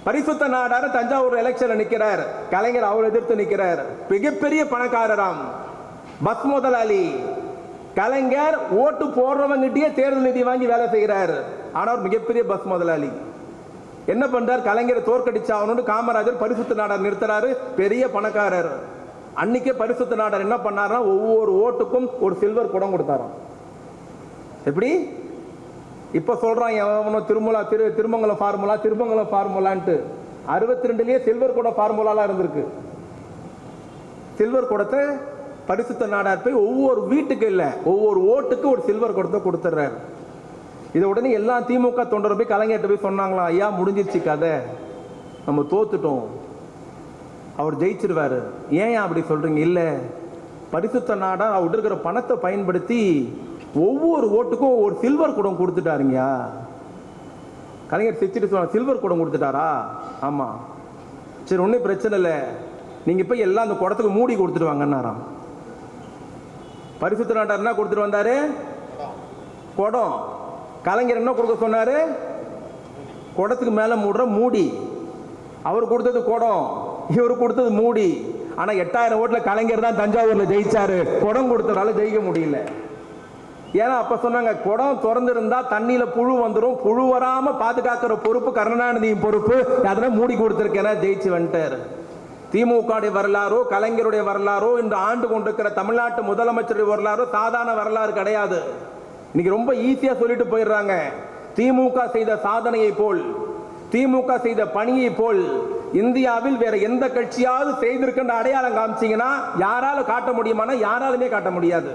பரிசுத்த நாடார தஞ்சாவூர் எலெக்ஷன்ல நிக்கிறார் கலைஞர், அவர் எதிர்த்து நிக்கிறார். மிகப்பெரிய பணக்காரராம், பஸ் முதலாளி. கலைஞர் ஓட்டு போடுறவங்கிட்டே தேர்தல் நிதி வாங்கி வேலை செய்கிறார். ஆனா ஒரு மிகப்பெரிய பஸ் முதலாளி. என்ன பண்றார்? கலைஞரை தோற்கடிச்சாவணும்னு காமராஜர் பரிசுத்த நாடார் நிறுத்துறாரு, பெரிய பணக்காரர். அன்னைக்கே பரிசுத்த நாடார் என்ன பண்ணாருன்னா ஒவ்வொரு ஓட்டுக்கும் ஒரு சில்வர் குடம் கொடுத்தாராம். எப்படி இப்ப சொல்றான் திருமங்கலம் ஃபார்முலான்ட்டு 62லயே சில்வர் குடம் ஃபார்முலாலாம் இருந்திருக்கு. சில்வர் குடத்தை பரிசுத்த நாடார் போய் ஒவ்வொரு வீட்டுக்கு இல்ல ஒவ்வொரு ஓட்டுக்கு ஒரு சில்வர் குடத்தை கொடுத்துறாரு. இதை உடனே எல்லா திமுக தொண்டரும் போய் கலைஞர்கிட்ட போய் சொன்னாங்களா, ஐயா முடிஞ்சிருச்சு கதை, நம்ம தோத்துட்டோம், அவர் ஜெயிச்சிருவாரு. ஏன் அப்படி சொல்றீங்க? இல்ல பரிசுத்த நாடார் அவர் இருக்கிற பணத்தை பயன்படுத்தி ஒவ்வொரு ஓட்டுக்கும் ஒரு சில்வர் குடம் கொடுத்துட்டாருங்க. கலைஞர் சிரிச்சிட்டு சொன்னார், சில்வர் குடம் கொடுத்துட்டாரா? ஆமா. சரி ஒன்றும் பிரச்சனை இல்லை, நீங்க போய் எல்லாம் அந்த குடத்துக்கு மூடி கொடுத்துட்டு வாங்கன்னாராம். பரிசுத்த நாட்டார் என்ன கொடுத்துட்டு வந்தாரு? குடம். கலைஞர் என்ன கொடுக்க சொன்னாரு? குடத்துக்கு மேல மூடுற மூடி. அவர் கொடுத்தது குடம், இவர் கொடுத்தது மூடி. ஆனா 8000 ஓட்டுல கலைஞர் தான் தஞ்சாவூர்ல ஜெயிச்சாரு, குடம் கொடுத்ததால ஜெயிக்க முடியல. ஏன்னா அப்ப சொன்னாங்க குடம் திறந்திருந்தா தண்ணியில புழு வந்துடும், புழு வராம பாதுகாக்கிற பொறுப்பு கருணாநிதியின் பொறுப்பு, அதனால மூடி கொடுத்திருக்கேன், ஜெயிச்சு வந்துட்டார். திமுக வரலாறோ கலைஞருடைய வரலாறோ இன்று ஆண்டு கொண்டிருக்கிற தமிழ்நாட்டு முதலமைச்சருடைய வரலாறோ சாதாரண வரலாறு கிடையாது. இன்னைக்கு ரொம்ப ஈஸியா சொல்லிட்டு போயிடுறாங்க. திமுக செய்த சாதனையை போல், திமுக செய்த பணியை போல் இந்தியாவில் வேற எந்த கட்சியாவது செய்திருக்கின்ற அடையாளம் காமிச்சீங்கன்னா யாரால காட்ட முடியுமானா யாராலுமே காட்ட முடியாது.